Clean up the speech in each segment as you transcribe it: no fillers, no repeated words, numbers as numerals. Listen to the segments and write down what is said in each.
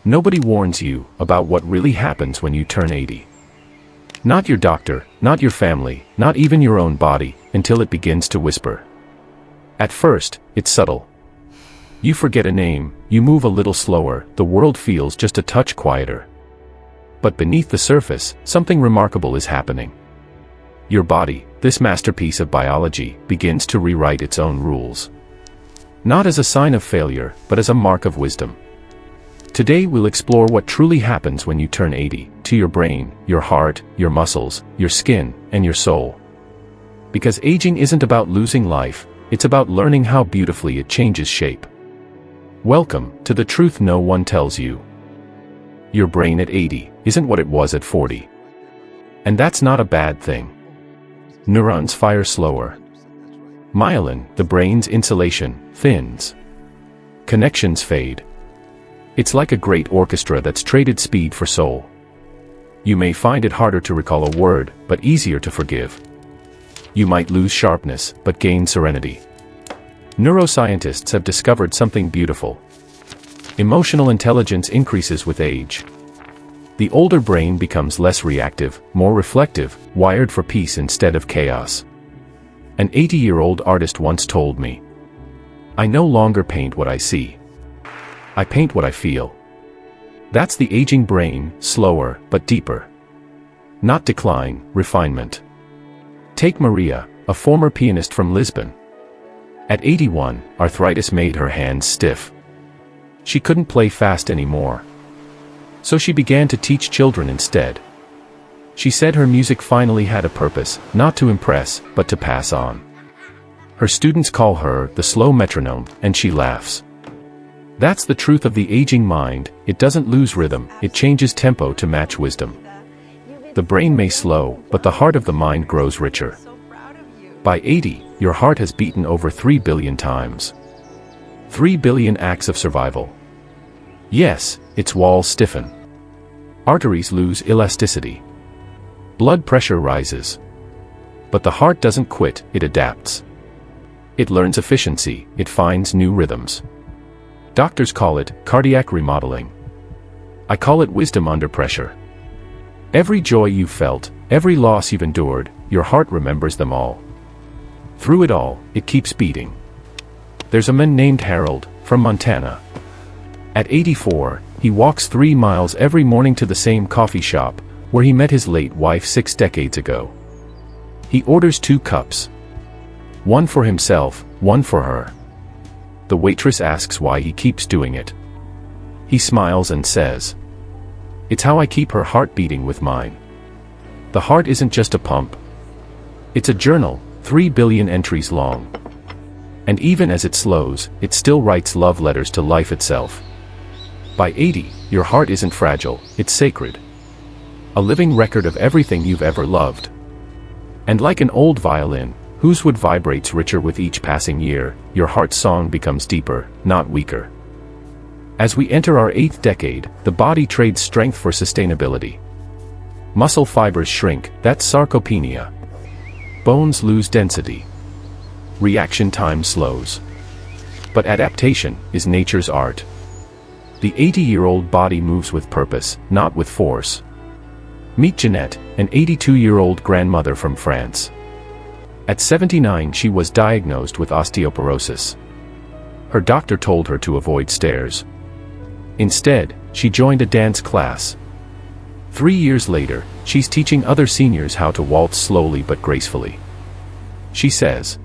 Nobody warns you about what really happens when you turn 80. Not your doctor, not your family, not even your own body, until it begins to whisper. At first, it's subtle. You forget a name, you move a little slower, the world feels just a touch quieter. But beneath the surface, something remarkable is happening. Your body, this masterpiece of biology, begins to rewrite its own rules. Not as a sign of failure, but as a mark of wisdom. Today we'll explore what truly happens when you turn 80, to your brain, your heart, your muscles, your skin, and your soul. Because aging isn't about losing life, it's about learning how beautifully it changes shape. Welcome to the truth no one tells you. Your brain at 80 isn't what it was at 40. And that's not a bad thing. Neurons fire slower. Myelin, the brain's insulation, thins. Connections fade. It's like a great orchestra that's traded speed for soul. You may find it harder to recall a word, but easier to forgive. You might lose sharpness, but gain serenity. Neuroscientists have discovered something beautiful. Emotional intelligence increases with age. The older brain becomes less reactive, more reflective, wired for peace instead of chaos. An 80-year-old artist once told me, "I no longer paint what I see. I paint what I feel." That's the aging brain, slower, but deeper. Not decline, refinement. Take Maria, a former pianist from Lisbon. At 81, arthritis made her hands stiff. She couldn't play fast anymore. So she began to teach children instead. She said her music finally had a purpose, not to impress, but to pass on. Her students call her the slow metronome, and she laughs. That's the truth of the aging mind, it doesn't lose rhythm, it changes tempo to match wisdom. The brain may slow, but the heart of the mind grows richer. By 80, your heart has beaten over 3 billion times. 3 billion acts of survival. Yes, its walls stiffen. Arteries lose elasticity. Blood pressure rises. But the heart doesn't quit, it adapts. It learns efficiency, it finds new rhythms. Doctors call it cardiac remodeling. I call it wisdom under pressure. Every joy you've felt, every loss you've endured, your heart remembers them all. Through it all, it keeps beating. There's a man named Harold, from Montana. At 84, he walks 3 miles every morning to the same coffee shop, where he met his late wife 6 decades ago. He orders 2 cups. One for himself, one for her. The waitress asks why he keeps doing it. He smiles and says, "It's how I keep her heart beating with mine." The heart isn't just a pump. It's a journal, 3 billion entries long. And even as it slows, it still writes love letters to life itself. By 80, your heart isn't fragile, it's sacred. A living record of everything you've ever loved. And like an old violin, whose wood vibrates richer with each passing year, your heart's song becomes deeper, not weaker. As we enter our 8th decade, the body trades strength for sustainability. Muscle fibers shrink, that's sarcopenia. Bones lose density. Reaction time slows. But adaptation is nature's art. The 80-year-old body moves with purpose, not with force. Meet Jeanette, an 82-year-old grandmother from France. At 79 she was diagnosed with osteoporosis. Her doctor told her to avoid stairs. Instead, she joined a dance class. 3 years later, she's teaching other seniors how to waltz slowly but gracefully. She says,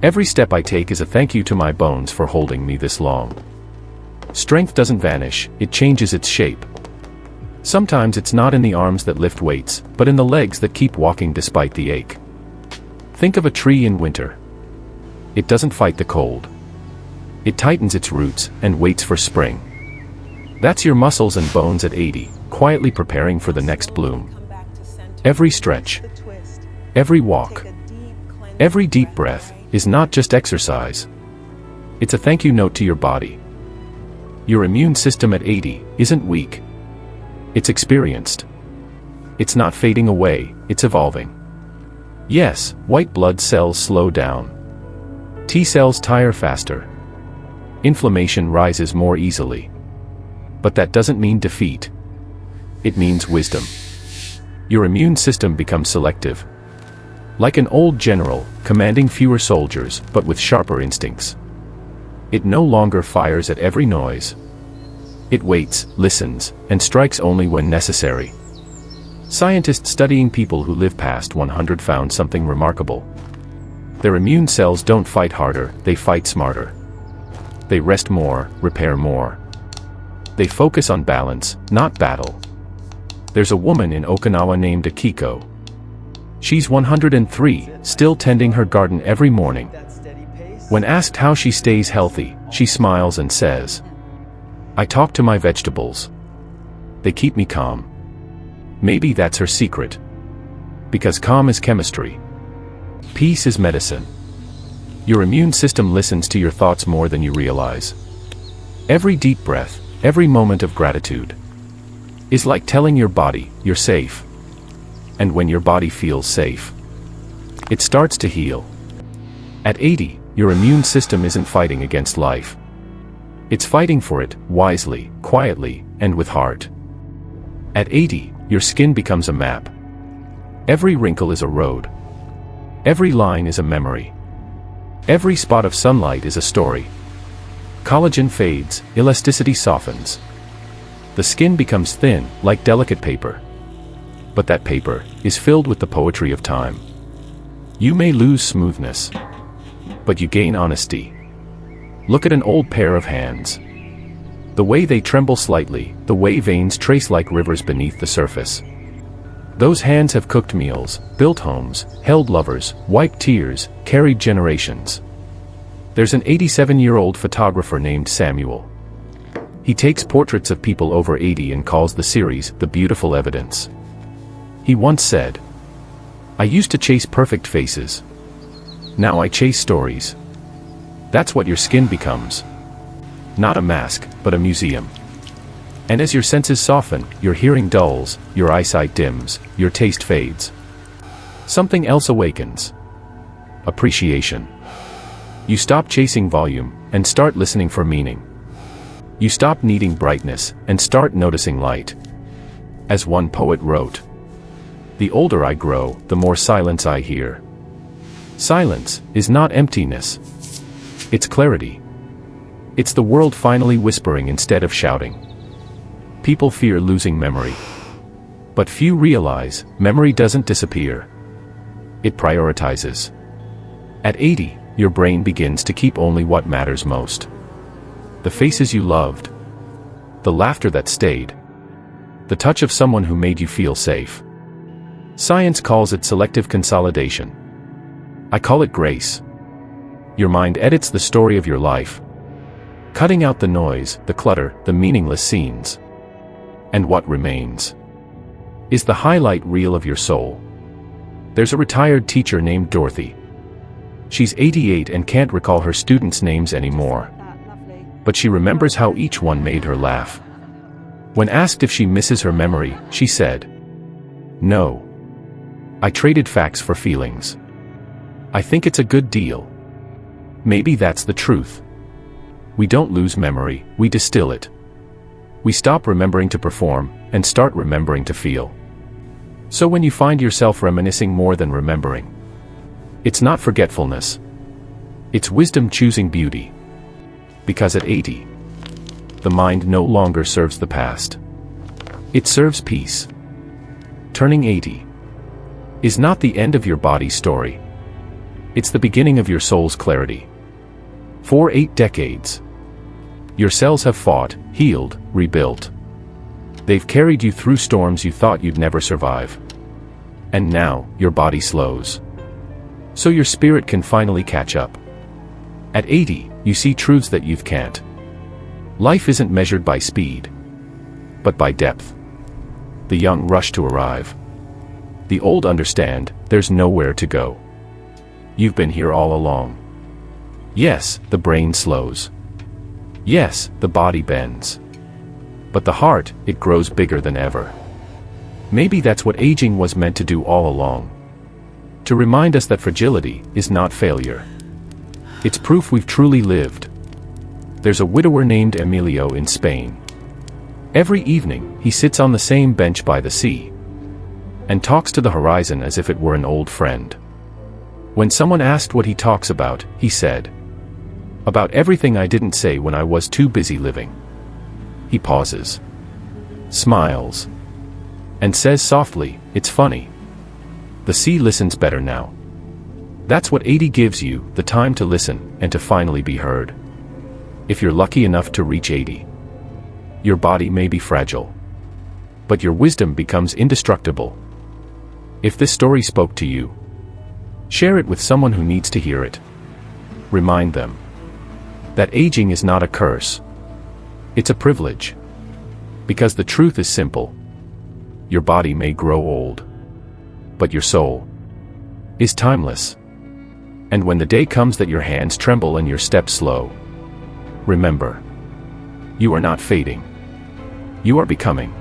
"Every step I take is a thank you to my bones for holding me this long." Strength doesn't vanish, it changes its shape. Sometimes it's not in the arms that lift weights, but in the legs that keep walking despite the ache. Think of a tree in winter. It doesn't fight the cold. It tightens its roots and waits for spring. That's your muscles and bones at 80, quietly preparing for the next bloom. Every stretch, every walk, every deep breath is not just exercise. It's a thank you note to your body. Your immune system at 80 isn't weak. It's experienced. It's not fading away, it's evolving. Yes, white blood cells slow down. T cells tire faster. Inflammation rises more easily. But that doesn't mean defeat. It means wisdom. Your immune system becomes selective. Like an old general, commanding fewer soldiers, but with sharper instincts. It no longer fires at every noise. It waits, listens, and strikes only when necessary. Scientists studying people who live past 100 found something remarkable. Their immune cells don't fight harder, they fight smarter. They rest more, repair more. They focus on balance, not battle. There's a woman in Okinawa named Akiko. She's 103, still tending her garden every morning. When asked how she stays healthy, she smiles and says, "I talk to my vegetables. They keep me calm." Maybe that's her secret. Because calm is chemistry. Peace is medicine. Your immune system listens to your thoughts more than you realize. Every deep breath, every moment of gratitude, is like telling your body, you're safe. And when your body feels safe, it starts to heal. At 80, your immune system isn't fighting against life. It's fighting for it, wisely, quietly, and with heart. At 80, your skin becomes a map. Every wrinkle is a road. Every line is a memory. Every spot of sunlight is a story. Collagen fades, elasticity softens. The skin becomes thin, like delicate paper. But that paper is filled with the poetry of time. You may lose smoothness, but you gain honesty. Look at an old pair of hands. The way they tremble slightly, the way veins trace like rivers beneath the surface. Those hands have cooked meals, built homes, held lovers, wiped tears, carried generations. There's an 87-year-old photographer named Samuel. He takes portraits of people over 80 and calls the series The Beautiful Evidence. He once said, "I used to chase perfect faces. Now I chase stories." That's what your skin becomes. Not a mask, but a museum. And as your senses soften, your hearing dulls, your eyesight dims, your taste fades, something else awakens. Appreciation. You stop chasing volume, and start listening for meaning. You stop needing brightness, and start noticing light. As one poet wrote, "The older I grow, the more silence I hear." Silence is not emptiness. It's clarity. It's the world finally whispering instead of shouting. People fear losing memory. But few realize, memory doesn't disappear. It prioritizes. At 80, your brain begins to keep only what matters most. The faces you loved. The laughter that stayed. The touch of someone who made you feel safe. Science calls it selective consolidation. I call it grace. Your mind edits the story of your life, cutting out the noise, the clutter, the meaningless scenes. And what remains is the highlight reel of your soul. There's a retired teacher named Dorothy. She's 88 and can't recall her students' names anymore. But she remembers how each one made her laugh. When asked if she misses her memory, she said, "No. I traded facts for feelings. I think it's a good deal." Maybe that's the truth. We don't lose memory, we distill it. We stop remembering to perform, and start remembering to feel. So when you find yourself reminiscing more than remembering, it's not forgetfulness. It's wisdom choosing beauty. Because at 80, the mind no longer serves the past. It serves peace. Turning 80 is not the end of your body's story. It's the beginning of your soul's clarity. For 8 decades, your cells have fought, healed, rebuilt. They've carried you through storms you thought you'd never survive. And now, your body slows, so your spirit can finally catch up. At 80, you see truths that youth can't. Life isn't measured by speed, but by depth. The young rush to arrive. The old understand, there's nowhere to go. You've been here all along. Yes, the brain slows. Yes, the body bends. But the heart, it grows bigger than ever. Maybe that's what aging was meant to do all along. To remind us that fragility is not failure. It's proof we've truly lived. There's a widower named Emilio in Spain. Every evening, he sits on the same bench by the sea and talks to the horizon as if it were an old friend. When someone asked what he talks about, he said, "About everything I didn't say when I was too busy living." He pauses, smiles, and says softly, "It's funny. The sea listens better now." That's what 80 gives you, the time to listen and to finally be heard. If you're lucky enough to reach 80, your body may be fragile, but your wisdom becomes indestructible. If this story spoke to you, share it with someone who needs to hear it. Remind them that aging is not a curse. It's a privilege. Because the truth is simple. Your body may grow old, but your soul is timeless. And when the day comes that your hands tremble and your steps slow, remember, you are not fading. You are becoming.